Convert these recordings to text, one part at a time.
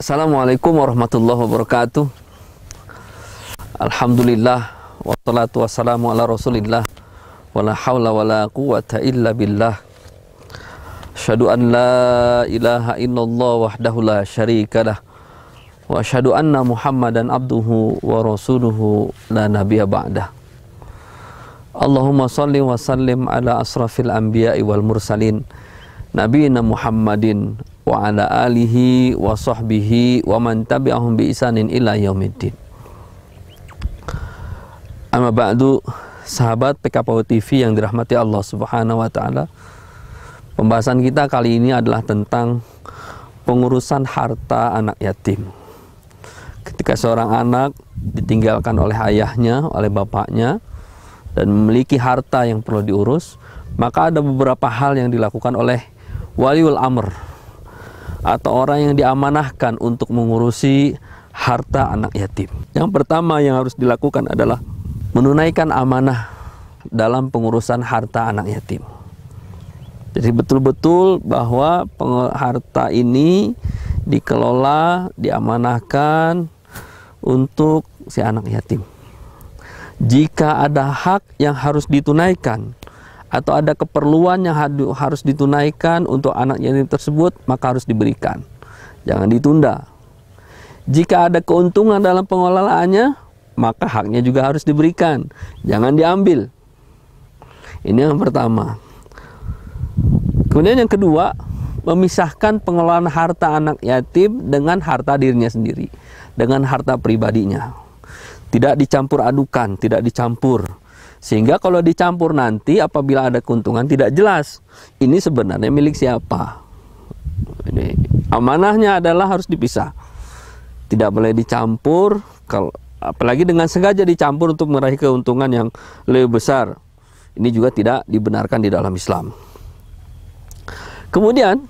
Assalamualaikum warahmatullahi wabarakatuh. Alhamdulillah wassalatu wassalamu ala Rasulillah wala haula wala quwata illa billah. Asyhadu an la ilaha illallah wahdahu la syarikalah wa asyhadu anna Muhammadan abduhu wa rasuluhu la nabiyya ba'dah. Allahumma shalli wa sallim ala asrafil anbiya'i wal mursalin nabiyina Muhammadin wa ala alihi wa sahbihi wa man tabi'ahum bi isanin ila yaumiddin. Amma ba'du, sahabat PKPAU TV yang dirahmati Allah Subhanahu wa taala. Pembahasan kita kali ini adalah tentang pengurusan harta anak yatim. Ketika seorang anak ditinggalkan oleh ayahnya, oleh bapaknya, dan memiliki harta yang perlu diurus, maka ada beberapa hal yang dilakukan oleh waliul amr atau orang yang diamanahkan untuk mengurusi harta anak yatim. Yang pertama yang harus dilakukan adalah menunaikan amanah dalam pengurusan harta anak yatim. Jadi betul-betul bahwa harta ini dikelola, diamanahkan untuk si anak yatim. Jika ada hak yang harus ditunaikan atau ada keperluan yang harus ditunaikan untuk anak yatim tersebut, maka harus diberikan. Jangan ditunda. Jika ada keuntungan dalam pengelolaannya, maka haknya juga harus diberikan. Jangan diambil. Ini yang pertama. Kemudian yang kedua, memisahkan pengelolaan harta anak yatim dengan harta dirinya sendiri, dengan harta pribadinya. Tidak dicampur adukan, tidak dicampur. Sehingga kalau dicampur nanti apabila ada keuntungan tidak jelas ini sebenarnya milik siapa. Ini amanahnya adalah harus dipisah. Tidak boleh dicampur, kalau apalagi dengan sengaja dicampur untuk meraih keuntungan yang lebih besar. Ini juga tidak dibenarkan di dalam Islam. Kemudian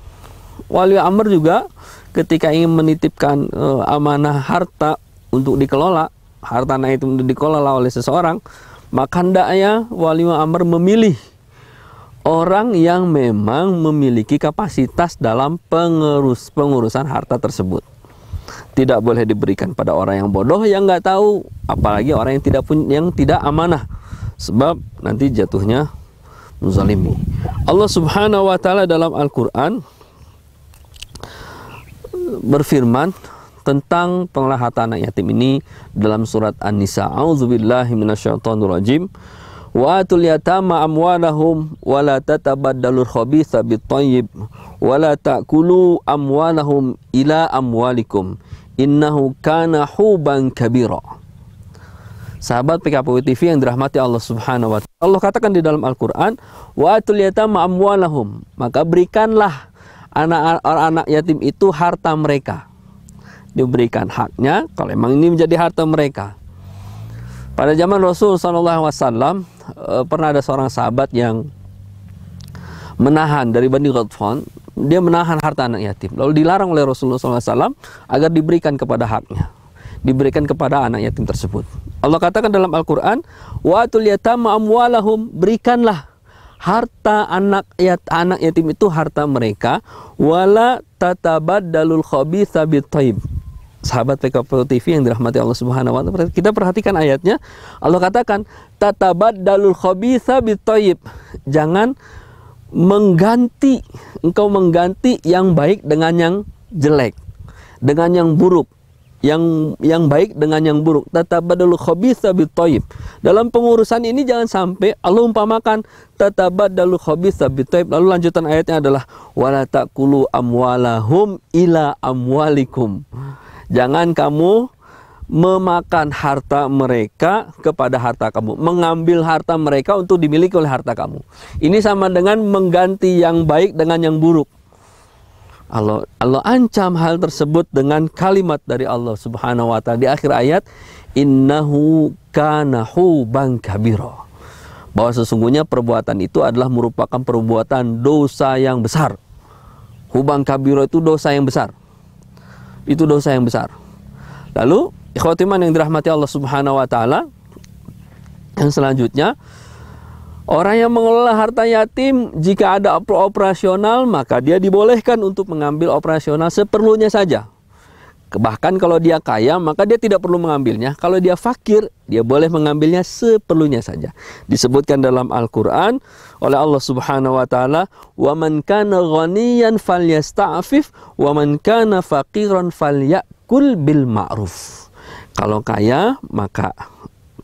wali amr juga ketika ingin menitipkan amanah harta untuk dikelola, harta anak itu untuk dikelola oleh seseorang, maka hendaknya wali amr memilih orang yang memang memiliki kapasitas dalam pengurusan harta tersebut. Tidak boleh diberikan pada orang yang bodoh, yang nggak tahu, apalagi orang yang tidak amanah, sebab nanti jatuhnya menzalimi. Allah Subhanahu wa taala dalam Al-Qur'an berfirman tentang pengelolaan harta anak yatim ini dalam surat An-Nisa. A'udzubillahi minasyaitonirrajim. Wa atul yatama amwalahum wa la tatabaddalul khabitha bit-thayyib wa la ta'kulu amwalahum ila amwalikum innahu kana huban kabira. Sahabat PKPAU TV yang dirahmati Allah Subhanahu wa taala. Allah katakan di dalam Al-Qur'an, wa atul yatama amwalahum, maka berikanlah anak-anak yatim itu harta mereka. Diberikan haknya kalau memang ini menjadi harta mereka. Pada zaman Rasul SAW pernah ada seorang sahabat yang menahan dari Bani Ghatfan, dia menahan harta anak yatim. Lalu dilarang oleh Rasulullah SAW agar diberikan kepada haknya, diberikan kepada anak yatim tersebut. Allah katakan dalam Al-Quran, wa atul yatama amwalahum, berikanlah harta anak yatim itu harta mereka, wala tatabaddalul khabitha bit-thayyib. Sahabat PKPAU TV yang dirahmati Allah Subhanahu wa taala, kita perhatikan ayatnya. Allah katakan tatabaddalul khabitha bit-thayyib. Jangan engkau mengganti yang baik dengan yang jelek, dengan yang buruk. Yang baik dengan yang buruk. Tatabaddalul khabitha bit-thayyib. Dalam pengurusan ini jangan sampai Allah umpamakan tatabaddalul khabitha bit-thayyib, lalu lanjutan ayatnya adalah wala ta'kulu amwalahum ila amwalikum. Jangan kamu memakan harta mereka kepada harta kamu, mengambil harta mereka untuk dimiliki oleh harta kamu. Ini sama dengan mengganti yang baik dengan yang buruk. Allah ancam hal tersebut dengan kalimat dari Allah Subhanahu wa taala di akhir ayat, innahu kana huban kabira. Bahwa sesungguhnya perbuatan itu adalah merupakan perbuatan dosa yang besar. Huban kabira itu dosa yang besar. Itu dosa yang besar. Lalu ikhwatiman yang dirahmati Allah Subhanahu wa taala, yang selanjutnya, orang yang mengelola harta yatim, jika ada operasional, maka dia dibolehkan untuk mengambil operasional seperlunya saja. Bahkan kalau dia kaya, maka dia tidak perlu mengambilnya. Kalau dia fakir, dia boleh mengambilnya seperlunya saja. Disebutkan dalam Al-Quran oleh Allah Subhanahu wa Ta'ala, "Wa man kana ghaniyan falyasta'fif, wa man kana faqiran falyakul bil ma'ruf." Kalau kaya, maka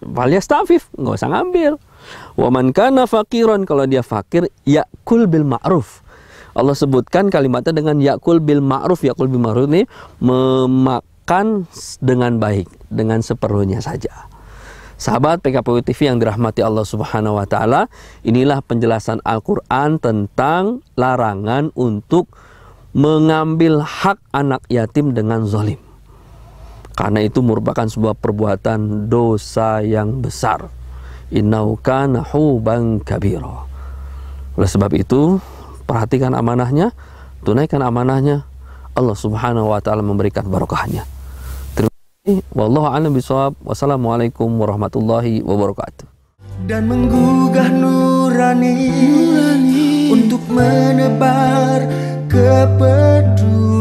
falyasta'fif, nggak usah ngambil. Wa man kana faqiran, kalau dia fakir, yakul bil ma'ruf. Allah sebutkan kalimatnya dengan yakul bil ma'ruf. Yakul bil ma'ruf ini memakan dengan baik, dengan seperlunya saja. Sahabat PKPU TV yang dirahmati Allah Subhanahu wa Ta'ala, inilah penjelasan Al-Quran tentang larangan untuk mengambil hak anak yatim dengan zalim. Karena itu merupakan sebuah perbuatan dosa yang besar. Innahu kana huban kabira. Oleh sebab itu, perhatikan amanahnya, tunaikan amanahnya. Allah Subhanahu wa Ta'ala memberikan barokahnya. Terima kasih. Wallahu a'lam bishawab. Wassalamualaikum warahmatullahi wabarakatuh. Dan menggugah nurani untuk menebar kepedulian.